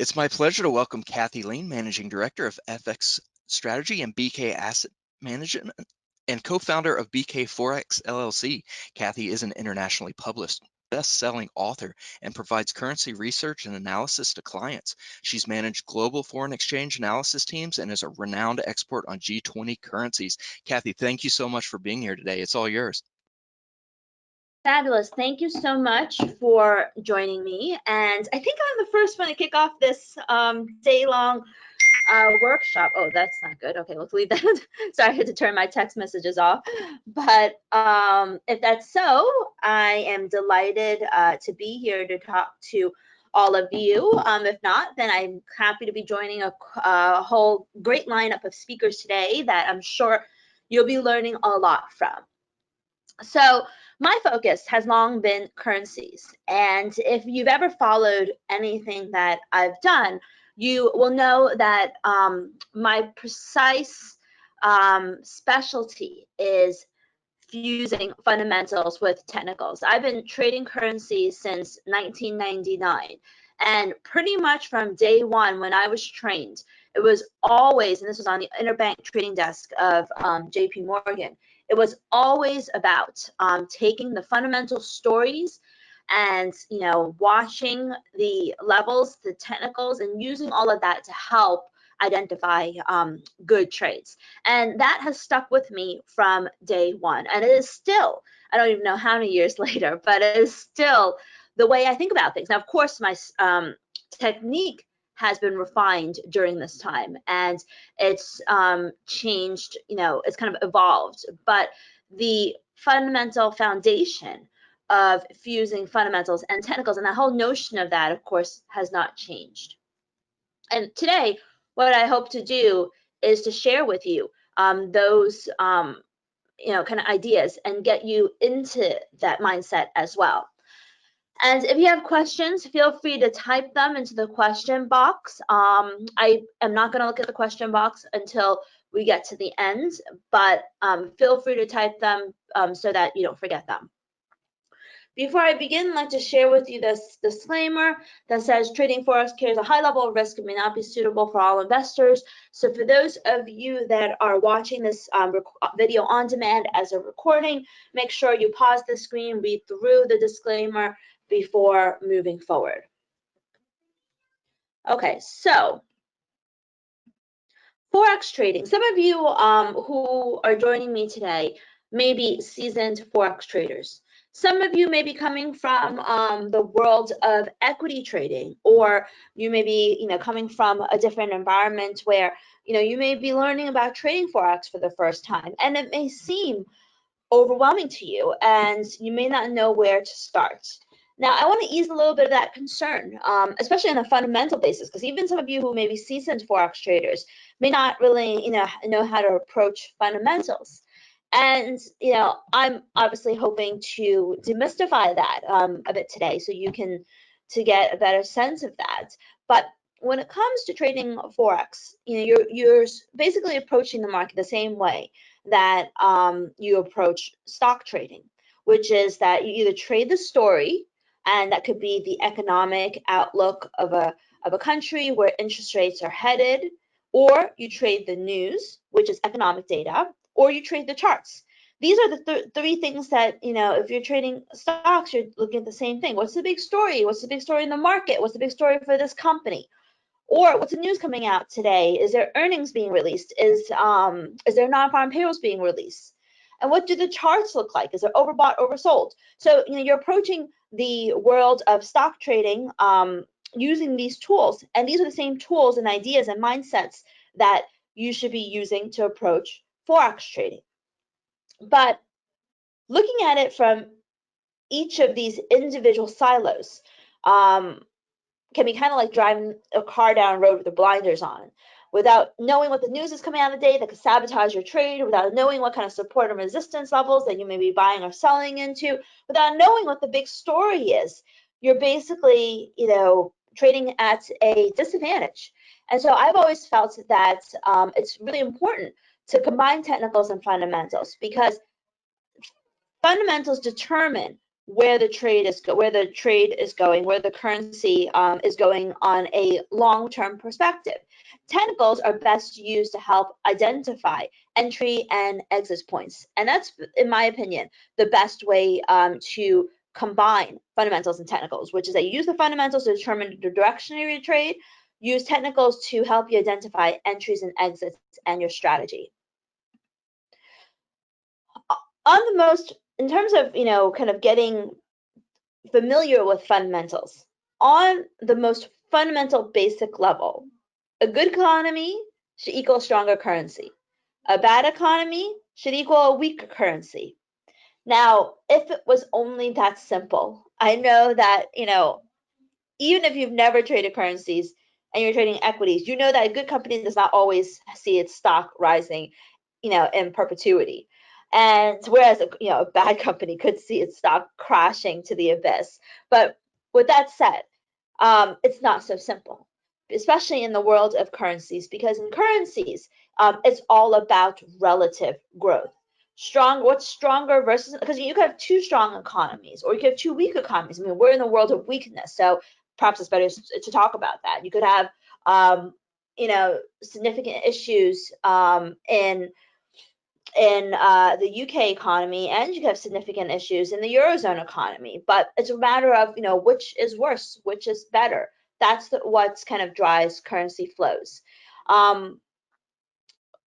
It's my pleasure to welcome Kathy Lien, Managing Director of FX Strategy and BK Asset Management and co-founder of BK FOREX LLC. Kathy is an internationally published best-selling author and provides currency research and analysis to clients. She's managed global foreign exchange analysis teams and is a renowned expert on G20 currencies. Kathy, thank you so much for being here today. It's all yours. Fabulous. Thank you so much for joining me. And I think I'm the first one to kick off this day-long workshop. Oh, that's not good. Okay, let's leave that. Sorry, I had to turn my text messages off. But if that's so, I am delighted to be here to talk to all of you. If not, then I'm happy to be joining a whole great lineup of speakers today that I'm sure you'll be learning a lot from. So my focus has long been currencies. And if you've ever followed anything that I've done, you will know that my precise specialty is fusing fundamentals with technicals. I've been trading currencies since 1999. And pretty much from day one when I was trained, it was always, and this was on the interbank trading desk of JP Morgan, it was always about taking the fundamental stories and watching the levels, the technicals, and using all of that to help identify good trades. And that has stuck with me from day one. And it is still, I don't even know how many years later, but it is still the way I think about things. Now, of course, my technique has been refined during this time, and it's changed, it's kind of evolved, but the fundamental foundation of fusing fundamentals and technicals and that whole notion of that, of course, has not changed. And today, what I hope to do is to share with you those kind of ideas and get you into that mindset as well. And if you have questions, feel free to type them into the question box. I am not going to look at the question box until we get to the end, but feel free to type them so that you don't forget them. Before I begin, I'd like to share with you this disclaimer that says trading Forex carries a high level of risk and may not be suitable for all investors. So for those of you that are watching this video on demand as a recording, make sure you pause the screen, read through the disclaimer before moving forward. Okay, so Forex trading. Some of you who are joining me today may be seasoned Forex traders. Some of you may be coming from the world of equity trading, or you may be, coming from a different environment where, you may be learning about trading Forex for the first time, and it may seem overwhelming to you, and you may not know where to start. Now, I want to ease a little bit of that concern, especially on a fundamental basis, because even some of you who may be seasoned Forex traders may not really, know how to approach fundamentals. And, I'm obviously hoping to demystify that a bit today so you can get a better sense of that. But when it comes to trading Forex, you're basically approaching the market the same way that you approach stock trading, which is that you either trade the story, and that could be the economic outlook of a country where interest rates are headed, or you trade the news, which is economic data, or you trade the charts. These are the three things that, if you're trading stocks, you're looking at the same thing. What's the big story? What's the big story in the market? What's the big story for this company? Or what's the news coming out today? Is there earnings being released? Is there non-farm payrolls being released? And what do the charts look like? Is it overbought, oversold? So you're approaching the world of stock trading using these tools, and these are the same tools and ideas and mindsets that you should be using to approach Forex trading. But looking at it from each of these individual silos, can be kind of like driving a car down a road with the blinders on, without knowing what the news is coming out of the day that could sabotage your trade, without knowing what kind of support and resistance levels that you may be buying or selling into, without knowing what the big story is. You're basically, trading at a disadvantage. And so I've always felt that it's really important to combine technicals and fundamentals, because fundamentals determine where the trade is going, where the currency is going on a long-term perspective. Technicals are best used to help identify entry and exit points, and that's, in my opinion, the best way to combine fundamentals and technicals, which is that you use the fundamentals to determine the direction of your trade, use technicals to help you identify entries and exits and your strategy. In terms of, kind of getting familiar with fundamentals, on the most fundamental basic level, a good economy should equal a stronger currency. A bad economy should equal a weaker currency. Now, if it was only that simple, I know that, even if you've never traded currencies and you're trading equities, you know that a good company does not always see its stock rising, in perpetuity. And whereas a bad company could see its stock crashing to the abyss. But with that said, it's not so simple, especially in the world of currencies, because in currencies, it's all about relative growth. What's stronger versus, because you could have two strong economies or you could have two weak economies. I mean, we're in the world of weakness, so perhaps it's better to talk about that. You could have, significant issues in the UK economy, and you have significant issues in the Eurozone economy. But it's a matter of, which is worse, which is better. That's what's kind of drives currency flows.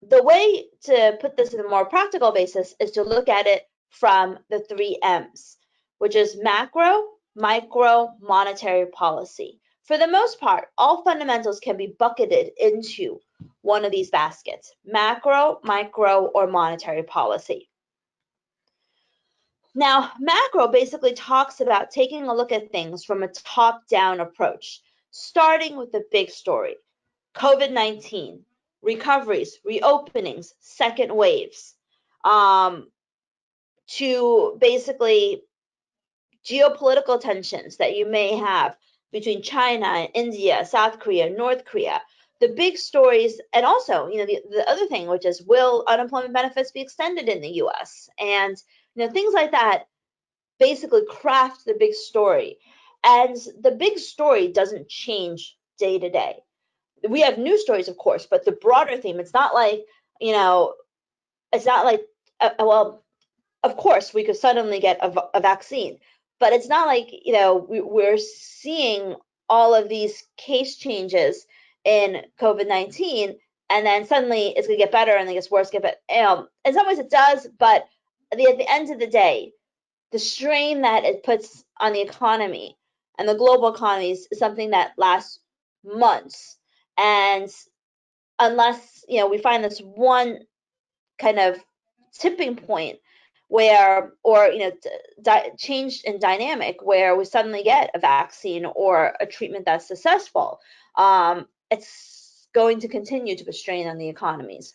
The way to put this in a more practical basis is to look at it from the 3 M's, which is macro, micro, monetary policy. For the most part, all fundamentals can be bucketed into one of these baskets: macro, micro, or monetary policy. Now, macro basically talks about taking a look at things from a top-down approach, starting with the big story: COVID-19, recoveries, reopenings, second waves, to basically geopolitical tensions that you may have between China, India, South Korea, North Korea. The big stories, and also, the other thing, which is, will unemployment benefits be extended in the US? And, things like that basically craft the big story. And the big story doesn't change day to day. We have news stories, of course, but the broader theme, it's not like, well, of course, we could suddenly get a vaccine, but it's not like, we're seeing all of these case changes in COVID-19, and then suddenly it's going to get better and then it gets worse. In some ways it does, but at the end of the day, the strain that it puts on the economy and the global economies is something that lasts months. And unless, we find this one kind of tipping point where, or, change in dynamic where we suddenly get a vaccine or a treatment that's successful, it's going to continue to put strain on the economies.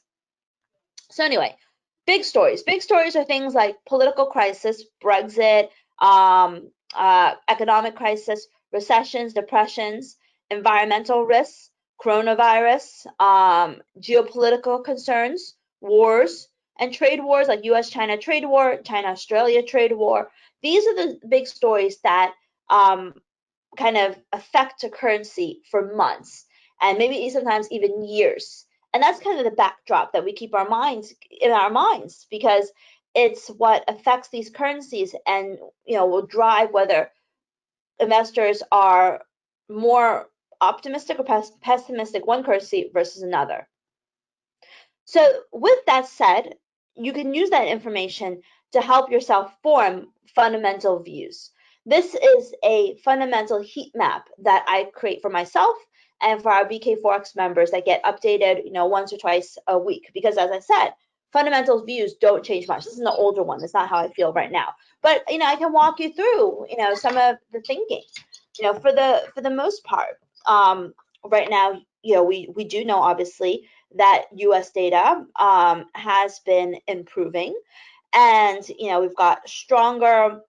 So anyway, big stories. Big stories are things like political crisis, Brexit, economic crisis, recessions, depressions, environmental risks, coronavirus, geopolitical concerns, wars, and trade wars like US-China trade war, China-Australia trade war. These are the big stories that kind of affect a currency for months and maybe sometimes even years. And that's kind of the backdrop that we keep in our minds, because it's what affects these currencies and, will drive whether investors are more optimistic or pessimistic one currency versus another. So with that said, you can use that information to help yourself form fundamental views. This is a fundamental heat map that I create for myself and for our BK Forex members that get updated, once or twice a week. Because as I said, fundamental views don't change much. This is an older one. That's not how I feel right now. But, I can walk you through, some of the thinking, for the most part. Right now, we do know, obviously, that US data has been improving. And, we've got stronger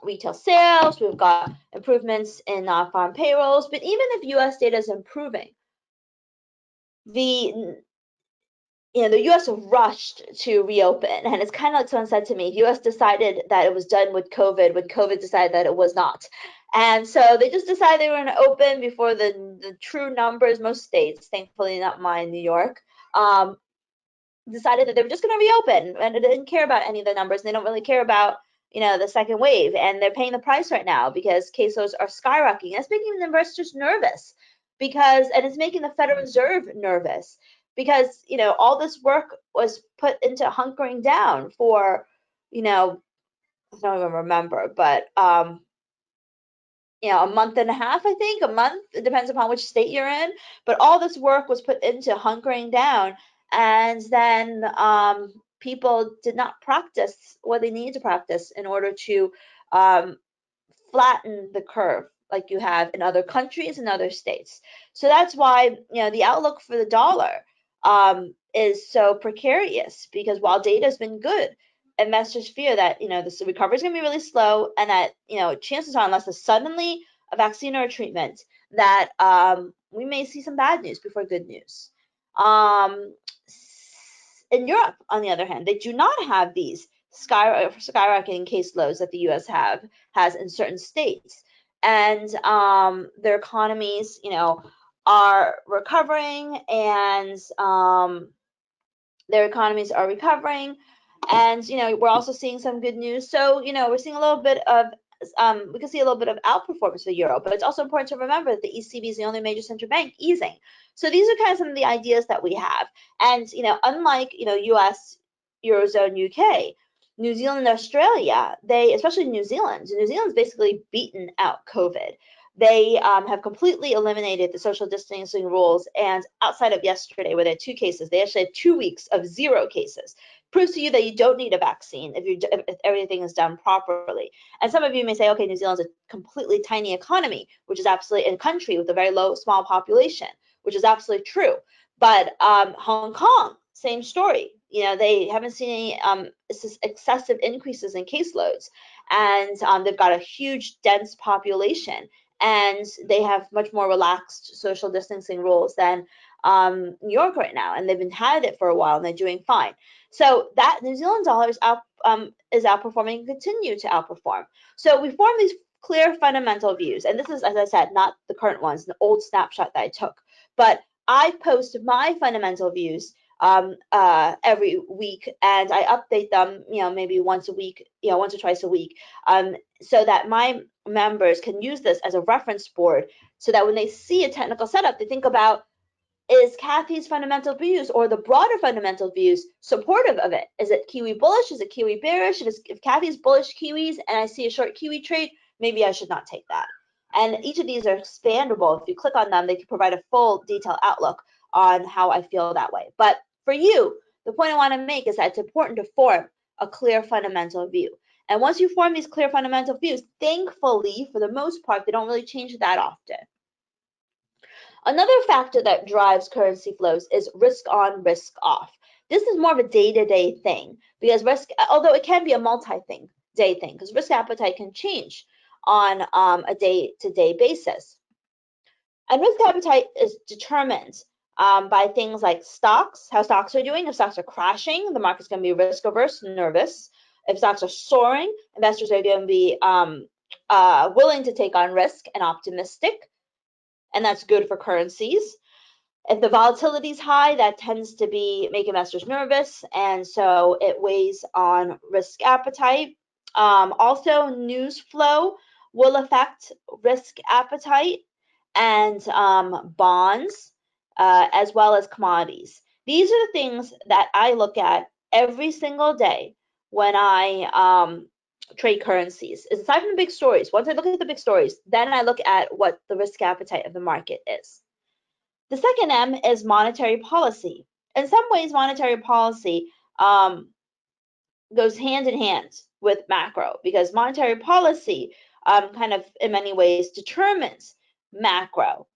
retail sales, we've got improvements in non-farm payrolls. But even if US data is improving, the the U.S. rushed to reopen, and it's kind of like someone said to me, U.S. decided that it was done with COVID when COVID decided that it was not. And so they just decided they were going to open before the true numbers, most states, thankfully not mine, New York, decided that they were just going to reopen, and they didn't care about any of the numbers. And they don't really care about, the second wave, and they're paying the price right now because cases are skyrocketing. That's making the investors nervous and it's making the Federal Reserve nervous because, all this work was put into hunkering down for, I don't even remember, but a month and a half, I think, a month. It depends upon which state you're in. But all this work was put into hunkering down, and then people did not practice what they needed to practice in order to um, flatten the curve like you have in other countries and other states. So that's why the outlook for the dollar is so precarious because while data has been good, investors fear that this recovery is going to be really slow and that chances are, unless there's suddenly a vaccine or a treatment, that we may see some bad news before good news. In Europe, on the other hand, they do not have these skyrocketing caseloads that the U.S. has in certain states, and their economies, are recovering, and their economies are recovering, and we're also seeing some good news. So we're seeing a little bit of we can see a little bit of outperformance for euro, but it's also important to remember that the ECB is the only major central bank easing. So these are kind of some of the ideas that we have, and unlike US, Eurozone, UK, New Zealand, Australia, especially New Zealand's basically beaten out COVID. They have completely eliminated the social distancing rules, and outside of yesterday, where they had 2 cases, they actually had 2 weeks of 0 cases. Proves to you that you don't need a vaccine if everything is done properly. And some of you may say, okay, New Zealand's a completely tiny economy, which is absolutely a country with a very small population, which is absolutely true. But Hong Kong, same story. They haven't seen any excessive increases in caseloads, and they've got a huge, dense population, and they have much more relaxed social distancing rules than New York right now, and they've been had it for a while, and they're doing fine. So that New Zealand dollar is outperforming and continue to outperform. So we form these clear fundamental views, and this is, as I said, not the current ones, the old snapshot that I took, but I post my fundamental views every week, and I update them, maybe once a week, once or twice a week, so that my members can use this as a reference board, so that when they see a technical setup, they think about, is Kathy's fundamental views or the broader fundamental views supportive of it? Is it Kiwi bullish? Is it Kiwi bearish? If Kathy's bullish Kiwis and I see a short Kiwi trade, maybe I should not take that. And each of these are expandable. If you click on them, they can provide a full detailed outlook on how I feel that way. But for you, the point I want to make is that it's important to form a clear fundamental view. And once you form these clear fundamental views, thankfully, for the most part, they don't really change that often. Another factor that drives currency flows is risk on, risk off. This is more of a day-to-day thing because risk, although it can be a multi-day thing, because risk appetite can change on a day-to-day basis. And risk appetite is determined by things like stocks, how stocks are doing. If stocks are crashing, the market's going to be risk averse, nervous. If stocks are soaring, investors are going to be willing to take on risk and optimistic, and that's good for currencies. If the volatility is high, that tends to make investors nervous, and so it weighs on risk appetite. Also, news flow will affect risk appetite, and bonds, as well as commodities. These are the things that I look at every single day when I trade currencies. Aside from the big stories, once I look at the big stories, then I look at what the risk appetite of the market is. The second M is monetary policy. In some ways, monetary policy goes hand in hand with macro because monetary policy kind of in many ways determines macro.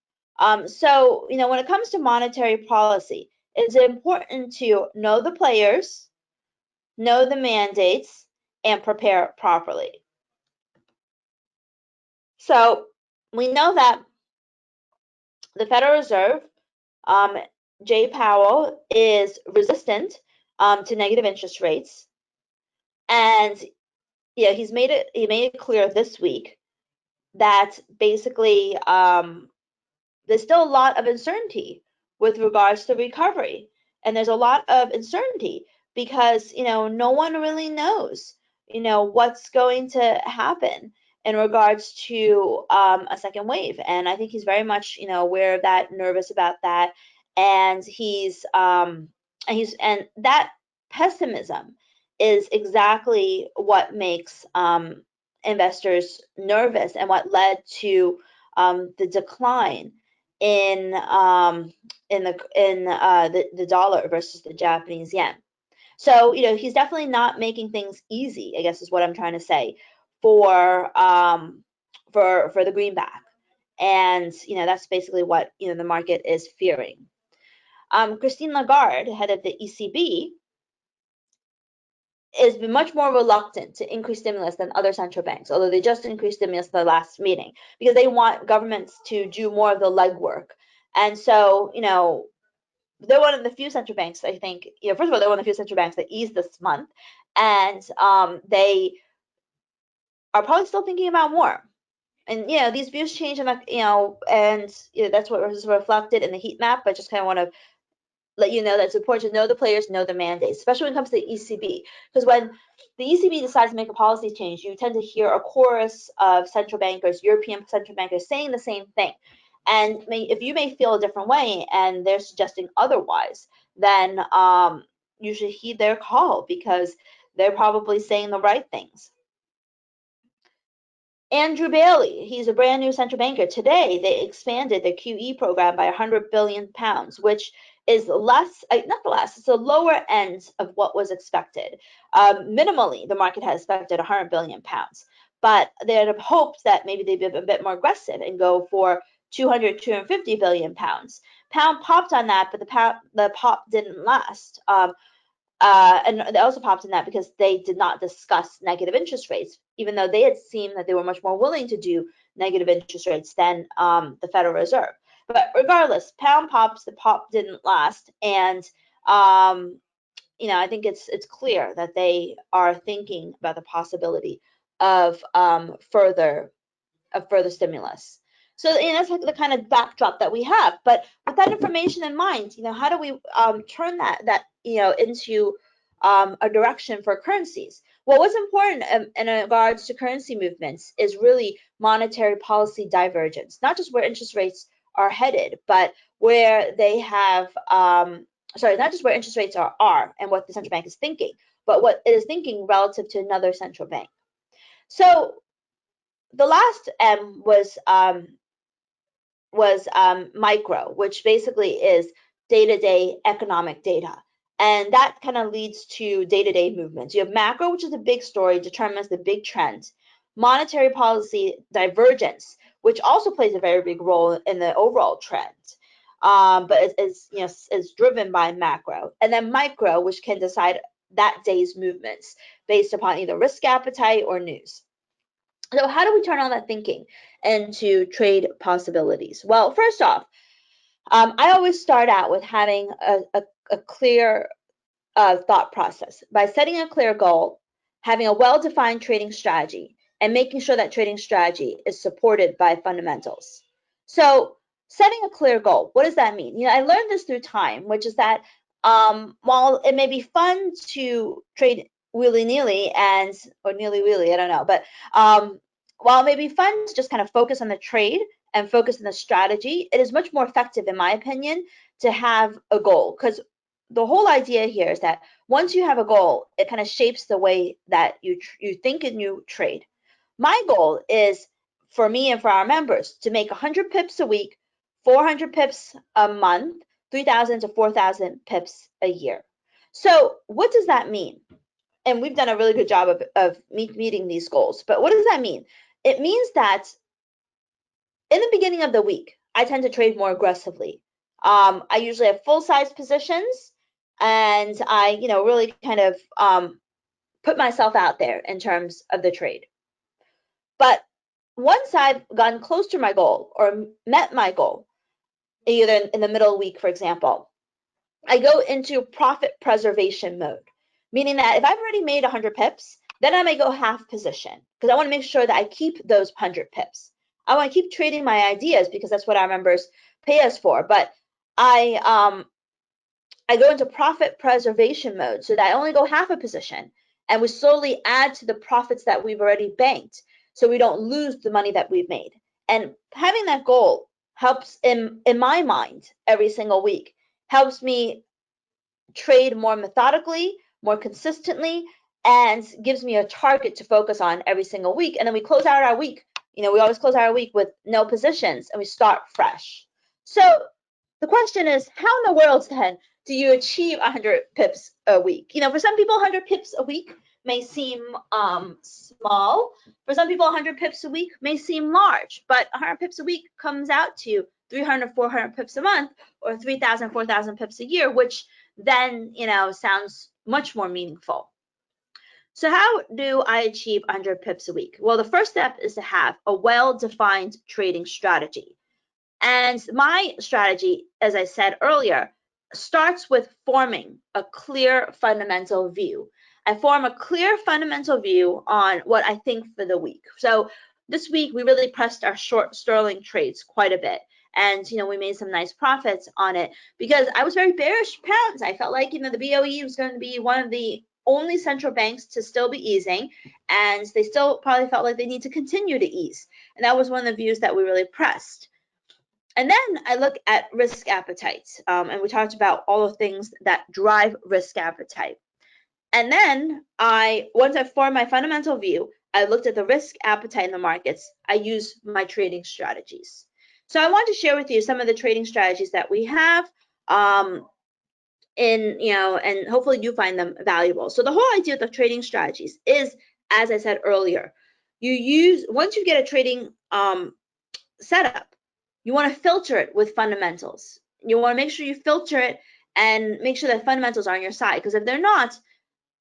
So, when it comes to monetary policy, it's important to know the players, know the mandates, and prepare properly. So we know that the Federal Reserve Jay Powell is resistant to negative interest rates, and yeah, he made it clear this week that basically there's still a lot of uncertainty with regards to recovery. And there's a lot of uncertainty because, no one really knows, what's going to happen in regards to a second wave. And I think he's very much, aware of that, nervous about that. And and that pessimism is exactly what makes investors nervous and what led to the decline in the dollar versus the Japanese yen. So he's definitely not making things easy, I guess is what I'm trying to say, for the greenback, and that's basically what the market is fearing. Christine Lagarde, head of the ECB, has been much more reluctant to increase stimulus than other central banks, although they just increased stimulus at the last meeting because they want governments to do more of the legwork. And so, they're one of the few central banks, I think, first of all, they're one of the few central banks that eased this month, and they are probably still thinking about more. And these views change, and that's what was reflected in the heat map. I just kind of want to let you know that it's important to know the players, know the mandates, especially when it comes to the ECB. Because when the ECB decides to make a policy change, you tend to hear a chorus of central bankers, European central bankers, saying the same thing. And if you may feel a different way and they're suggesting otherwise, then you should heed their call because they're probably saying the right things. Andrew Bailey, he's a brand new central banker. Today, they expanded their QE program by 100 billion pounds, which is less, not the less, it's the lower end of what was expected. Minimally, the market had expected 100 billion pounds, but they had hoped that maybe they'd be a bit more aggressive and go for 250 billion pounds. Pound popped on that, but the pop didn't last. And they also popped in that because they did not discuss negative interest rates, even though they had seemed that they were much more willing to do negative interest rates than the Federal Reserve. But regardless, pound pops, the pop didn't last, and I think it's clear that they are thinking about the possibility of further stimulus. So that's like the kind of backdrop that we have. But with that information in mind, how do we turn that into a direction for currencies? Well, what's important in regards to currency movements is really monetary policy divergence, not just where interest rates are headed, but where they have not just where interest rates are and what the central bank is thinking, but what it is thinking relative to another central bank. So the last M was micro, which basically is day-to-day economic data. And that kind of leads to day-to-day movements. You have macro, which is a big story, determines the big trend. Monetary policy divergence, which also plays a very big role in the overall trend. But is driven by macro. And then micro, which can decide that day's movements based upon either risk appetite or news. So how do we turn on that thinking into trade possibilities? Well, first off, I always start out with having a clear thought process by setting a clear goal, having a well-defined trading strategy, and making sure that trading strategy is supported by fundamentals. So setting a clear goal, what does that mean? I learned this through time, which is that while it may be fun to trade willy-nilly or nilly-willy, I don't know, but while it may be fun to just kind of focus on the trade and focus on the strategy, it is much more effective, in my opinion, to have a goal, because the whole idea here is that once you have a goal, it kind of shapes the way that you think and you trade. My goal is for me and for our members to make 100 pips a week, 400 pips a month, 3,000 to 4,000 pips a year. So what does that mean? And we've done a really good job of meeting these goals. But what does that mean? It means that in the beginning of the week, I tend to trade more aggressively. I usually have full-size positions, and I, really kind of put myself out there in terms of the trade. But once I've gotten close to my goal or met my goal, either in the middle of the week, for example, I go into profit preservation mode, meaning that if I've already made 100 pips, then I may go half position because I want to make sure that I keep those 100 pips. I want to keep trading my ideas because that's what our members pay us for. But I go into profit preservation mode so that I only go half a position and we slowly add to the profits that we've already banked so we don't lose the money that we've made. And having that goal helps in my mind every single week, helps me trade more methodically, more consistently, and gives me a target to focus on every single week. And then we close out our week. We always close our week with no positions and we start fresh. So the question is, how in the world then do you achieve 100 pips a week? For some people, 100 pips a week may seem small. For some people, 100 pips a week may seem large, but 100 pips a week comes out to 300, 400 pips a month, or 3,000, 4,000 pips a year, which then, sounds much more meaningful. So how do I achieve 100 pips a week? Well, the first step is to have a well-defined trading strategy. And my strategy, as I said earlier, starts with forming a clear fundamental view. I form a clear fundamental view on what I think for the week. So this week, we really pressed our short sterling trades quite a bit. And, we made some nice profits on it because I was very bearish pounds. I felt like, the BOE was going to be one of the only central banks to still be easing, and they still probably felt like they need to continue to ease. And that was one of the views that we really pressed. And then I look at risk appetite, and we talked about all the things that drive risk appetite. And then once I formed my fundamental view, I looked at the risk appetite in the markets. I used my trading strategies. So I want to share with you some of the trading strategies that we have, and hopefully you find them valuable. So the whole idea of the trading strategies is, as I said earlier, once you get a trading setup, you want to filter it with fundamentals. You want to make sure you filter it and make sure that fundamentals are on your side, because if they're not,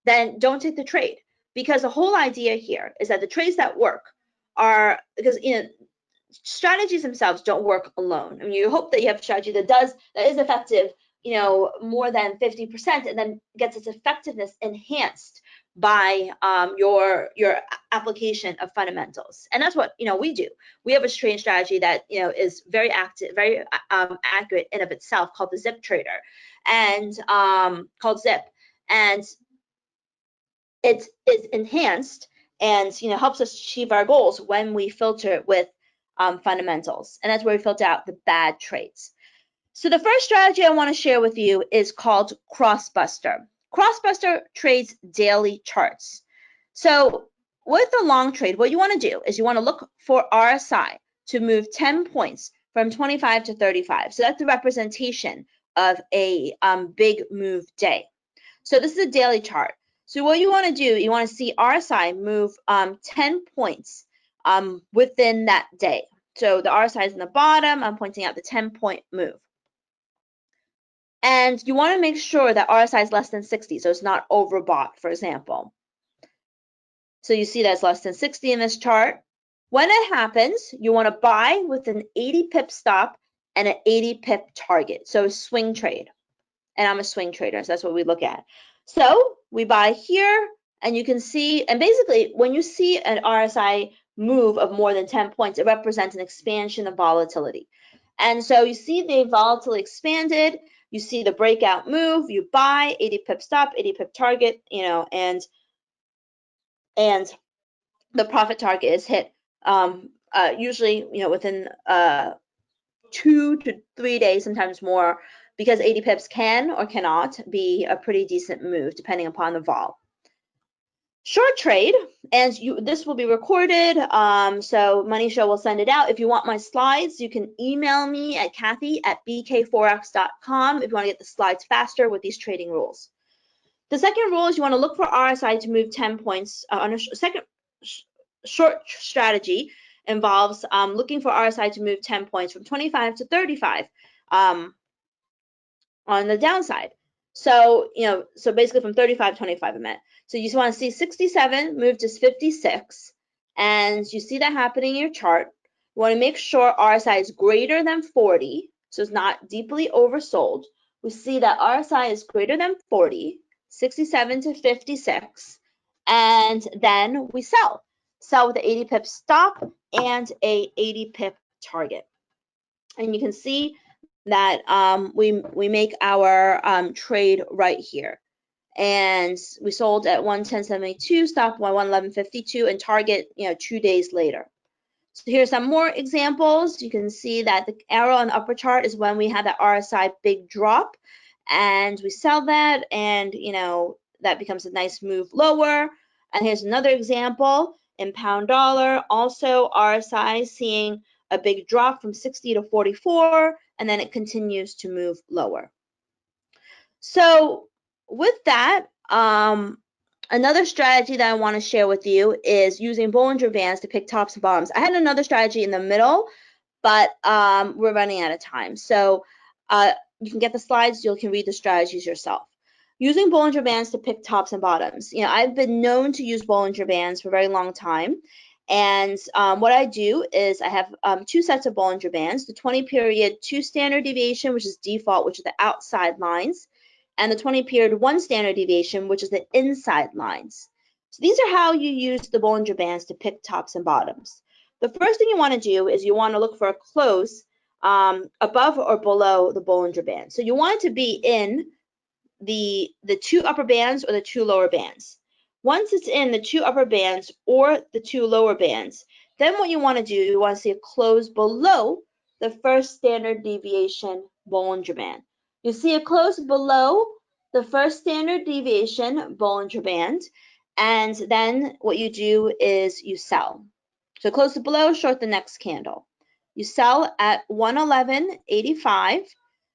then don't take the trade. Because the whole idea here is that the trades that work are, because strategies themselves don't work alone. I mean, you hope that you have a strategy that is effective, more than 50%, and then gets its effectiveness enhanced by your application of fundamentals. And that's what we do. We have a trading strategy that is very active, very accurate in of itself, called the Zip Trader, and called Zip, and it is enhanced and helps us achieve our goals when we filter it with fundamentals, and that's where we filter out the bad trades. So the first strategy I want to share with you is called Crossbuster. Crossbuster trades daily charts. So with a long trade, what you want to do is you want to look for RSI to move 10 points from 25 to 35. So that's the representation of a big move day. So this is a daily chart. So what you want to do, you want to see RSI move 10 points within that day. So the RSI is in the bottom. I'm pointing out the 10-point move. And you want to make sure that RSI is less than 60, so it's not overbought, for example. So you see that's less than 60 in this chart. When it happens, you want to buy with an 80 pip stop and an 80 pip target. So swing trade. And I'm a swing trader, so that's what we look at. So we buy here, and you can see, and basically when you see an RSI move of more than 10 points, it represents an expansion of volatility. And so you see the volatility expanded, you see the breakout move, you buy, 80 pip stop, 80 pip target, and the profit target is hit usually, within 2 to 3 days, sometimes more, because 80 pips can or cannot be a pretty decent move depending upon the vol. Short trade, and this will be recorded, so MoneyShow will send it out. If you want my slides, you can email me at Kathy@bkforex.com if you want to get the slides faster with these trading rules. The second rule is you want to look for RSI to move 10 points. On a second short strategy involves looking for RSI to move 10 points from 25 to 35 on the downside. So, so basically from 35 to 25 a minute. So you just want to see 67 move to 56, and you see that happening in your chart. You want to make sure RSI is greater than 40, so it's not deeply oversold, we see that RSI is greater than 40, 67 to 56, and then we sell. Sell with an 80 pip stop and a 80 pip target. And you can see that we make our trade right here. And we sold at 110.72, stop at 111.52, and target 2 days later. So here's some more examples. You can see that the arrow on the upper chart is when we have that RSI big drop, and we sell that, and that becomes a nice move lower. And here's another example in pound dollar, also RSI seeing a big drop from 60 to 44, and then it continues to move lower. So with that, another strategy that I want to share with you is using Bollinger Bands to pick tops and bottoms. I had another strategy in the middle, but we're running out of time. So you can get the slides, you can read the strategies yourself. Using Bollinger Bands to pick tops and bottoms. I've been known to use Bollinger Bands for a very long time. And what I do is I have 2 sets of Bollinger Bands, the 20 period 2 standard deviation, which is default, which are the outside lines, and the 20 period 1 standard deviation, which is the inside lines. So these are how you use the Bollinger Bands to pick tops and bottoms. The first thing you want to do is you want to look for a close above or below the Bollinger Band. So you want it to be in the 2 upper bands or the 2 lower bands. Once it's in the 2 upper bands or the 2 lower bands, then what you want to do, you want to see a close below the first standard deviation Bollinger Band. You see a close below the first standard deviation Bollinger Band, and then what you do is you sell. So close it below, short the next candle. You sell at 111.85.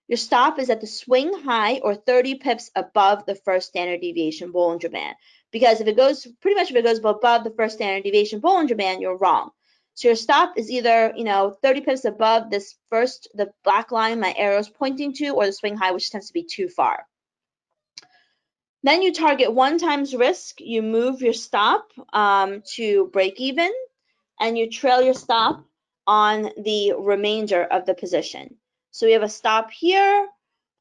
Your stop is at the swing high or 30 pips above the first standard deviation Bollinger Band. Because if it goes above the first standard deviation Bollinger Band, you're wrong. So your stop is either 30 pips above the black line my arrow is pointing to, or the swing high, which tends to be too far. Then you target 1 times risk. You move your stop to break even, and you trail your stop on the remainder of the position. So we have a stop here,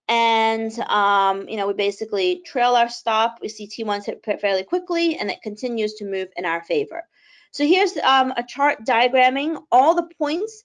and we basically trail our stop. We see T1s hit fairly quickly, and it continues to move in our favor. So here's a chart diagramming all the points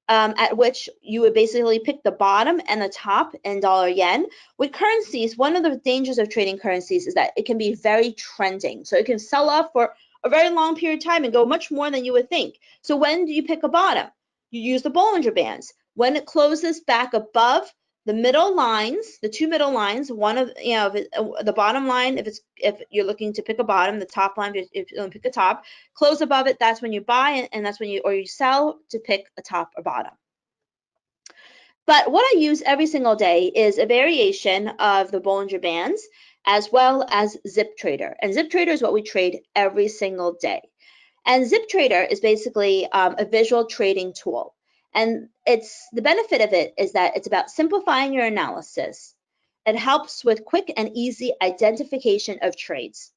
at which you would basically pick the bottom and the top in dollar yen. With currencies, one of the dangers of trading currencies is that it can be very trending. So it can sell off for a very long period of time and go much more than you would think. So when do you pick a bottom? You use the Bollinger Bands. When it closes back above the middle lines, the 2 middle lines, one of the bottom line, if you're looking to pick a bottom, the top line if you pick a top, close above it, that's when you buy, and that's when you sell to pick a top or bottom. But what I use every single day is a variation of the Bollinger Bands as well as Zip Trader. And Zip Trader is what we trade every single day. And Zip Trader is basically a visual trading tool. And the benefit of it is that it's about simplifying your analysis. It helps with quick and easy identification of trades.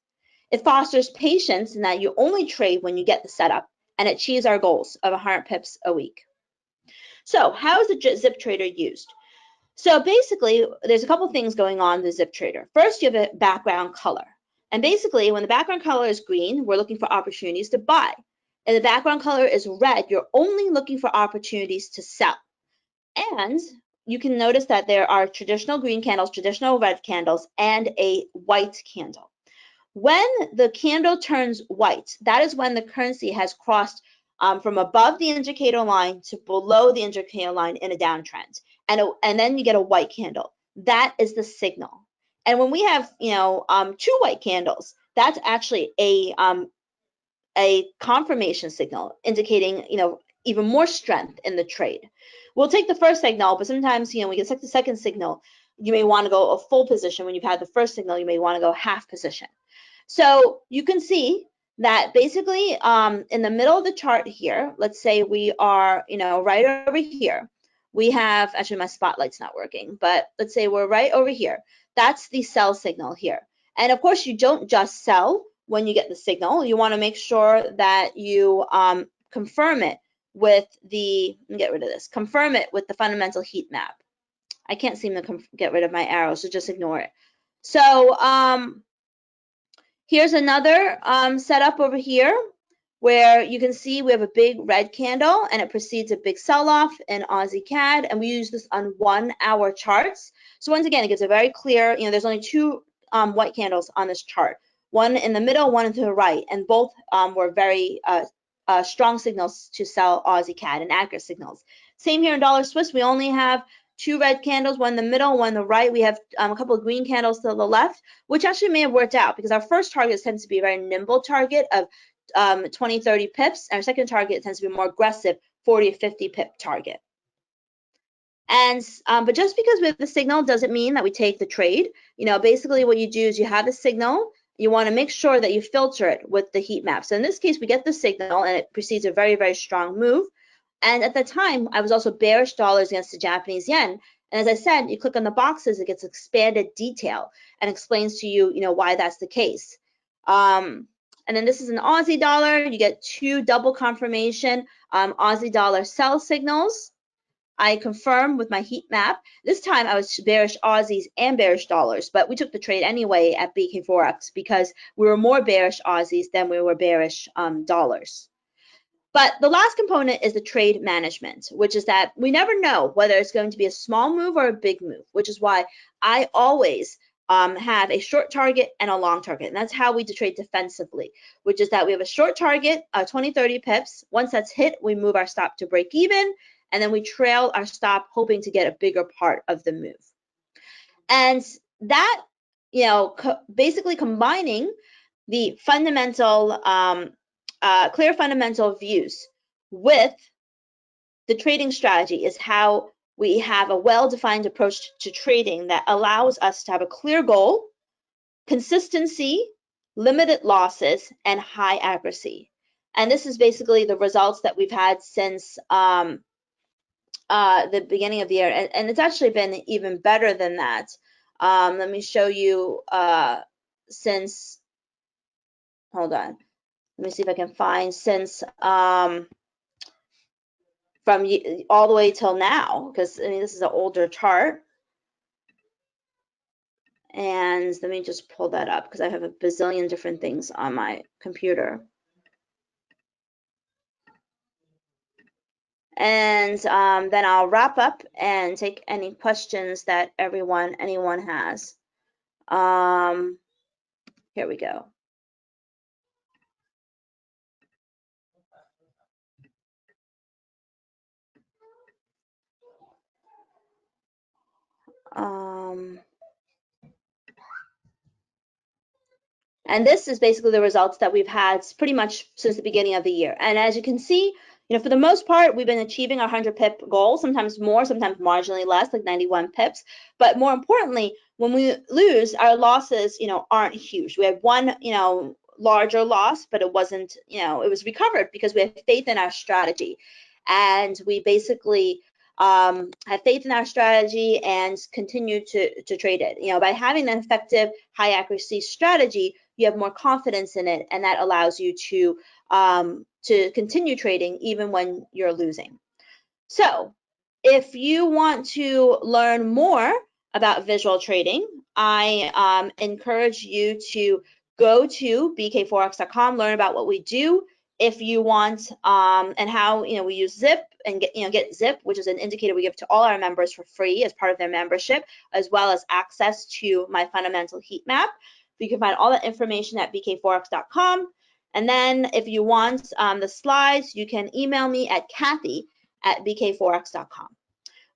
It fosters patience in that you only trade when you get the setup, and it achieves our goals of 100 pips a week. So how is the Zip Trader used? So basically, there's a couple things going on in the Zip Trader. First, you have a background color. And basically, when the background color is green, we're looking for opportunities to buy. And the background color is red, you're only looking for opportunities to sell. And you can notice that there are traditional green candles, traditional red candles, and a white candle. When the candle turns white, that is when the currency has crossed from above the indicator line to below the indicator line in a downtrend. And then you get a white candle. That is the signal. And when we have 2 white candles, that's actually a confirmation signal indicating even more strength in the trade. We'll take the first signal, but sometimes we get the second signal. You may want to go a full position. When you've had the first signal, you may want to go half position. So you can see that basically in the middle of the chart here, let's say we are right over here. We have, actually my spotlight's not working, but let's say we're right over here. That's the sell signal here. And of course, you don't just sell when you get the signal. You want to make sure that you confirm it with let me get rid of this, confirm it with the fundamental heat map. I can't seem to get rid of my arrow, so just ignore it. So here's another setup over here where you can see we have a big red candle and it precedes a big sell-off in Aussie CAD, and we use this on 1 hour charts. So once again, it gives a very clear, there's only two white candles on this chart, one in the middle, one to the right, and both were very strong signals to sell Aussie CAD and accurate signals. Same here in dollar Swiss, we only have two red candles, one in the middle, one on the right. We have a couple of green candles to the left, which actually may have worked out because our first target tends to be a very nimble target of 20, 30 pips. Our second target tends to be more aggressive, 40 to 50 pip target. And but just because we have the signal doesn't mean that we take the trade. Basically what you do is you have a signal, you want to make sure that you filter it with the heat map. So in this case, we get the signal and it precedes a very, very strong move. And at the time, I was also bearish dollars against the Japanese yen. And as I said, you click on the boxes, it gets expanded detail and explains to you, why that's the case. And then this is an Aussie dollar. You get two double confirmation Aussie dollar sell signals. I confirm with my heat map. This time I was bearish Aussies and bearish dollars, but we took the trade anyway at BK Forex because we were more bearish Aussies than we were bearish dollars. But the last component is the trade management, which is that we never know whether it's going to be a small move or a big move, which is why I always have a short target and a long target. And that's how we trade defensively, which is that we have a short target, 20, 30 pips. Once that's hit, we move our stop to break even, and then we trail our stop, hoping to get a bigger part of the move. And that, basically combining the fundamental, clear fundamental views with the trading strategy is how we have a well-defined approach to trading that allows us to have a clear goal, consistency, limited losses, and high accuracy. And this is basically the results that we've had since the beginning of the year, and it's actually been even better than that. Let me show you since, hold on, let me see if I can find since from all the way till now, because this is an older chart. And let me just pull that up because I have a bazillion different things on my computer. And then I'll wrap up and take any questions that anyone has. Here we go. And this is basically the results that we've had pretty much since the beginning of the year. And as you can see, for the most part, we've been achieving our 100 pip goal, sometimes more, sometimes marginally less, like 91 pips. But more importantly, when we lose, our losses, aren't huge. We had one, larger loss, but it wasn't, it was recovered because we have faith in our strategy. And we basically have faith in our strategy and continue to trade it. By having an effective high accuracy strategy, you have more confidence in it, and that allows you to continue trading even when you're losing. So if you want to learn more about visual trading, I encourage you to go to bkforex.com, learn about what we do. If you want and how we use Zip and get Zip, which is an indicator we give to all our members for free as part of their membership, as well as access to my fundamental heat map. You can find all that information at bkforex.com. And then if you want the slides, you can email me at Kathy@bkforex.com.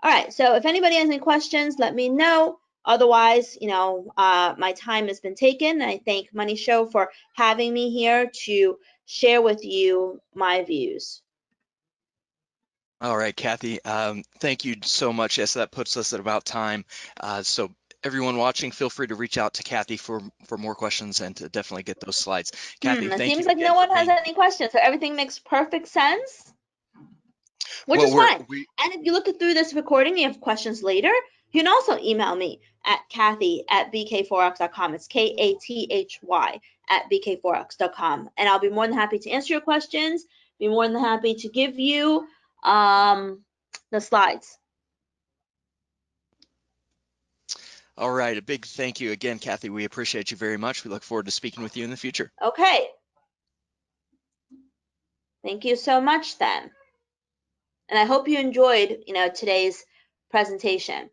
All right, so if anybody has any questions, let me know. Otherwise, my time has been taken. I thank MoneyShow for having me here to share with you my views. All right, Kathy, thank you so much. Yes, that puts us at about time. So everyone watching, feel free to reach out to Kathy for more questions and to definitely get those slides. Kathy, It thank you. seems like no one has any questions, so everything makes perfect sense, which is fine. And if you look through this recording, you have questions later, you can also email me at Kathy@bkforex.com. It's Kathy@bkforex.com, and I'll be more than happy to answer your questions. Be more than happy to give you the slides. All right, a big thank you again, Kathy. We appreciate you very much. We look forward to speaking with you in the future. Okay. Thank you so much then. And I hope you enjoyed, today's presentation.